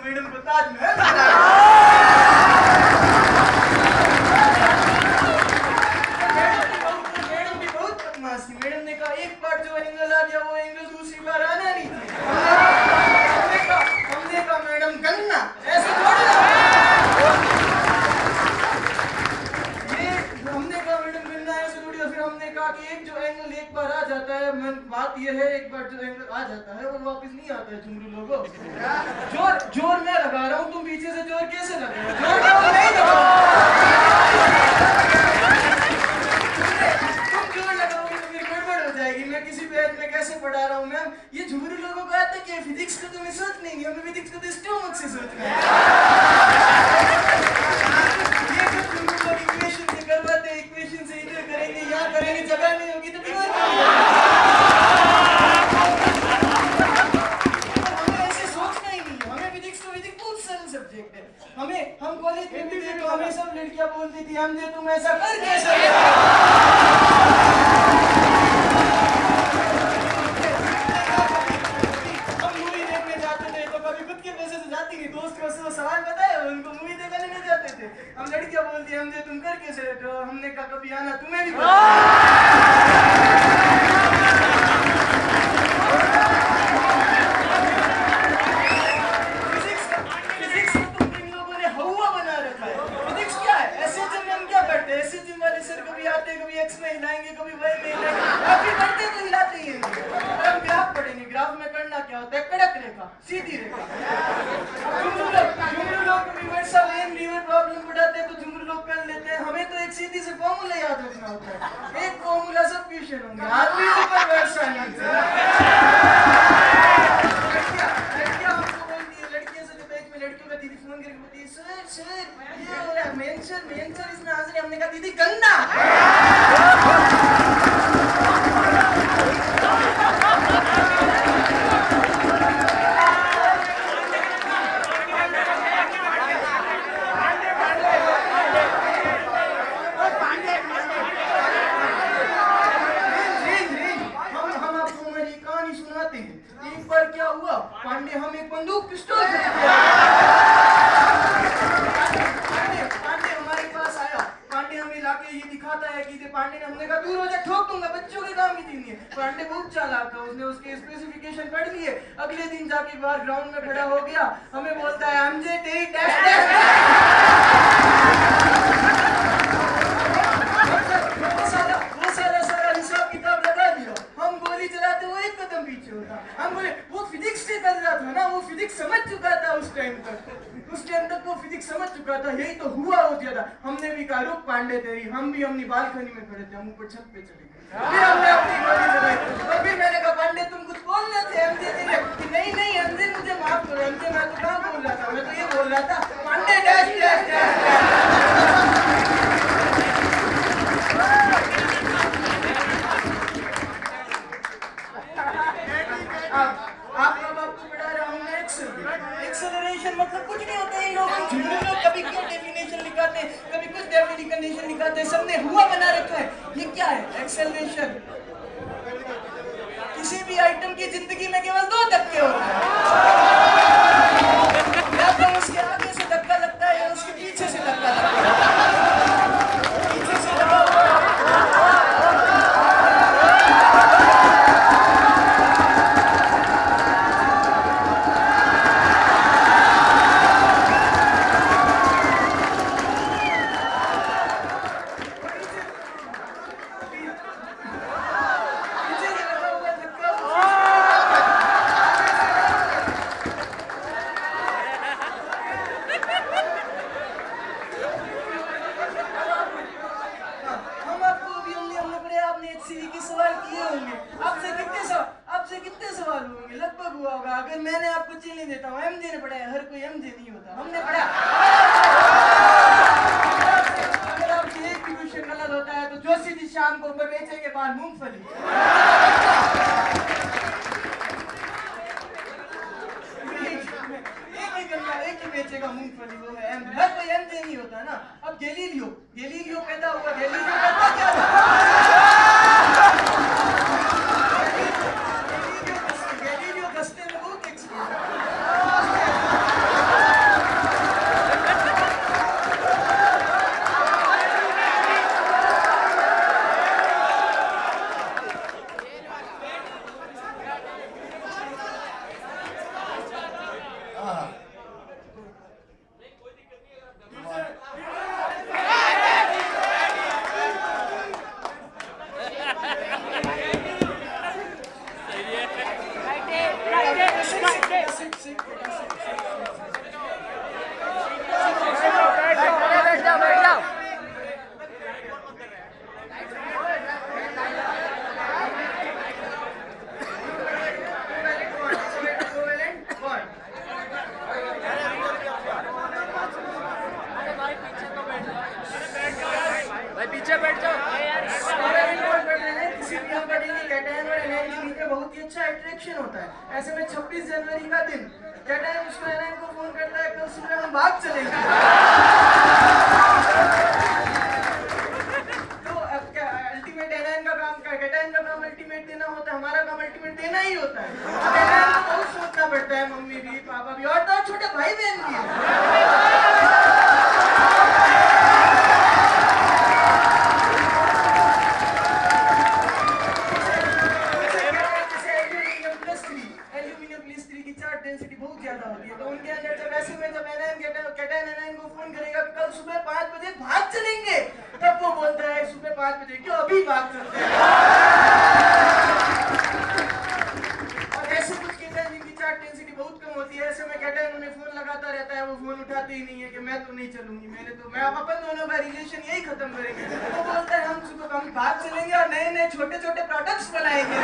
Madam को Taj Mahal madam भी बहुत बदमाश थी। मैडम ने कहा एक बार जो एंगल आ गया वो एंगल दूसरी बार आना नहीं था। हमने कहा मैडम गन्ना ऐसे थोड़ी ना। ये हमने कहा मैडम गन्ना ऐसे थोड़ी। फिर हमने कहा कि एक जो एंगल एक बार आ जाता है, बात ये है एक बार जो एंगल आ जाता है वो वापस नहीं आता है। झुमरू लोगों जोर मैं लगा रहा हूँ, तुम पीछे से जोर कैसे लगा रहे हो? जोर नहीं लगा, तुम जोर लगाओगे तो फिर गड़बड़ हो जाएगी। मैं किसी पेज में कैसे पढ़ा रहा हूँ मैम? ये झुमरू लोगों को आता है कि फिजिक्स को तुम्हें सोच नहीं, हमें फिजिक्स को तो स्टोमक से सोचना है। ये जो झुमरू लोग इक्वेशन से करवाते हैं, इक्वेशन से इधर करेंगे यहाँ करेंगे, जगह नहीं होगी तो दीवार सब्जेक्ट है। हम कॉलेज में भी थे तो हमें सब लड़कियां बोलती थी हमने तुम ऐसा कर कैसे? हम मूवी देखने जाते थे तो कभी खुद के पैसे से जाती नहीं, दोस्त को सवाल बताए उनको मूवी देखने नहीं जाते थे। हम लड़कियां बोलती हमने तुम कर कैसे? तो हमने कहा कभी आना तुम्हें भी सीधी रेखा। झुमरू लोग यूनिवर्सल एम लीवर प्रॉब्लम बढ़ाते हैं तो झुमरू लोग कर लेते हैं। हमें तो एक सीधी से फॉर्मूला याद रखना होता है, एक फॉर्मूला सब क्वेश्चन होंगे आदमी ऊपर वर्षा नहीं। लड़कियां हमको बोलती है, लड़कियों से जो बैच में लड़कियों का दीदी फोन करके बोलती है सर सर ये हो रहा है मेंशन इसमें हाजिर। हमने कहा दीदी गंदा पांडे बहुत चालाक था, उसने उसके स्पेसिफिकेशन पढ़ लिए। अगले दिन जाके बाहर ग्राउंड में खड़ा हो गया, हमें बोलता है एमजे तेरी टेस्ट वो सारा हिसाब किताब लगा दिया। हम गोली चलाते वो एक कदम पीछे होता। हम बोले वो फिजिक्स से कर रहा था ना, वो फिजिक्स समझ चुका था उस टाइम तक वो फिजिक्स समझ चुका था। यही तो हुआ हो ज्यादा। हमने भी कहा रुक पांडे तेरी, हम भी अपनी बालकनी में खड़े थे, हम ऊपर छत पे चले गए। फिर हमने अपनी गोली चलाई तो फिर मैंने कहा पांडे तुम कुछ बोल रहे थे एमजे तेरे? नहीं एमजे मुझे माफ करो एमजे, मैं तो कहाँ बोल रहा था, मैं तो ये बोल रहा था पांडे डैश डैश डैश। आपका बाप को पढ़ा रहा हूँ मैं एक्सेलरेशन मतलब कुछ नहीं होता है। लोग कभी क्यों डेफिनेशन लिखाते हैं, कभी कुछ डेफिनेशन लिखाते हैं, सबने हुआ बना रखा है। ये क्या है एक्सेलरेशन? किसी भी आइटम की जिंदगी में केवल 2 धक्के होते हैं, या तो उसके आगे से धक्का लगता है या उसके पीछे से धक्का लगता है। पीछे से लगा अगर मैंने आपको चीनी देता हूँ एमजे ने पढ़ा है, हर कोई एमजे नहीं होता, हमने पढ़ा। अगर आपसे एक भी क्वेश्चन गलत होता है तो जोशी जी शाम को बेचेंगे बाहर मूंगफली। एक ही बेचेगा मूंगफली, वो है एमजे। हर कोई एमजे नहीं होता ना। अब गैलीलियो पैदा हुआ, गैलीलियो करता क्या था? गैलीलियो गस्ते में बहुत एक्सपर्ट हाँ भाई पीछे बैठ जाओ। बहुत ही अच्छा अट्रैक्शन होता है। ऐसे में 26 जनवरी का दिन कैटायन उसको एनायन को फोन करता है, कल सुबह हम भाग चलेंगे। तो अब क्या अल्टीमेट एनायन का काम, कैटायन का काम अल्टीमेट देना होता है, हमारा काम अल्टीमेट देना ही होता है। अब एनायन को बहुत सोचना पड़ता है, मम्मी भी पापा भी और तो छोटे भाई बहन भी है। डेंसिटी बहुत ज्यादा होती है, तो उनके अंदर जब ऐसे में जब कैटायन एनायन को फोन करेगा कल सुबह 5 बजे भाग चलेंगे, तब वो बोलता है सुबह 5 बजे क्यों, अभी भाग चलते हैं। और ऐसे कुछ कैटायन जिनकी चार्ट डेंसिटी बहुत कम होती है, ऐसे में कैटायन उन्हें फोन लगाता रहता है, वो फोन उठाते ही नहीं है कि मैं तो नहीं चलूंगी, मैं अपन दोनों का रिलेशन यही खत्म करेंगे। वो बोलता है हम सुबह हम भाग चलेंगे और नए नए छोटे छोटे प्रोडक्ट्स बनाएंगे।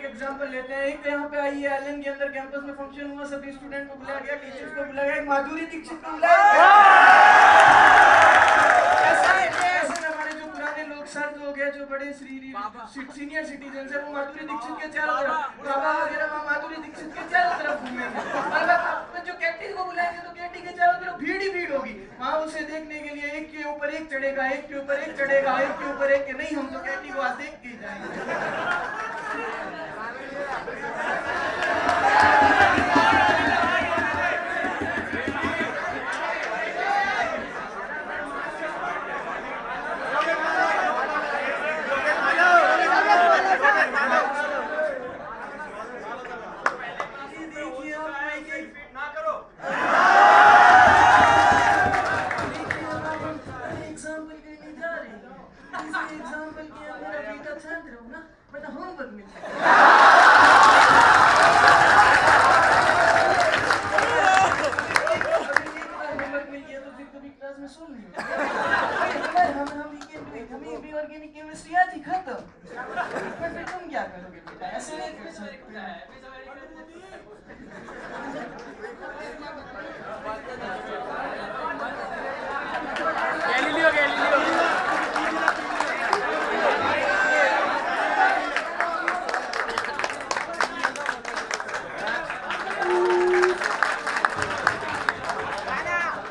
एग्जांपल लेते हैं, एक यहाँ पे आई है एलन के अंदर कैंपस में फंक्शन हुआ, सभी स्टूडेंट को बुलाया गया, टीचर्स को बुलाया गया, माधुरी दीक्षित को बुलाया गया। ऐसे हमारे जो पुराने लोग सर लोग हैं, जो बड़े सीनियर सिटीजन है, वो माधुरी दीक्षित के चारों तरफ, बाबा वगैरह वहाँ माधुरी दीक्षित के चारों तरफ घूमेंगे। और जो कैटी को बुलाएंगे तो कैटी के चारों तरफ भीड़ ही भीड़ होगी, वहाँ उसे देखने के लिए एक के ऊपर एक चढ़ेगा, एक के ऊपर एक चढ़ेगा, एक के ऊपर एक के, नहीं हम तो कैटी को आज देख के ही जाएंगे।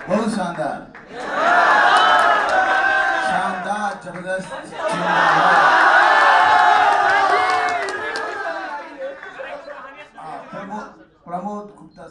बहुत शानदार शानदार जबरदस्त प्रमोद गुप्ता।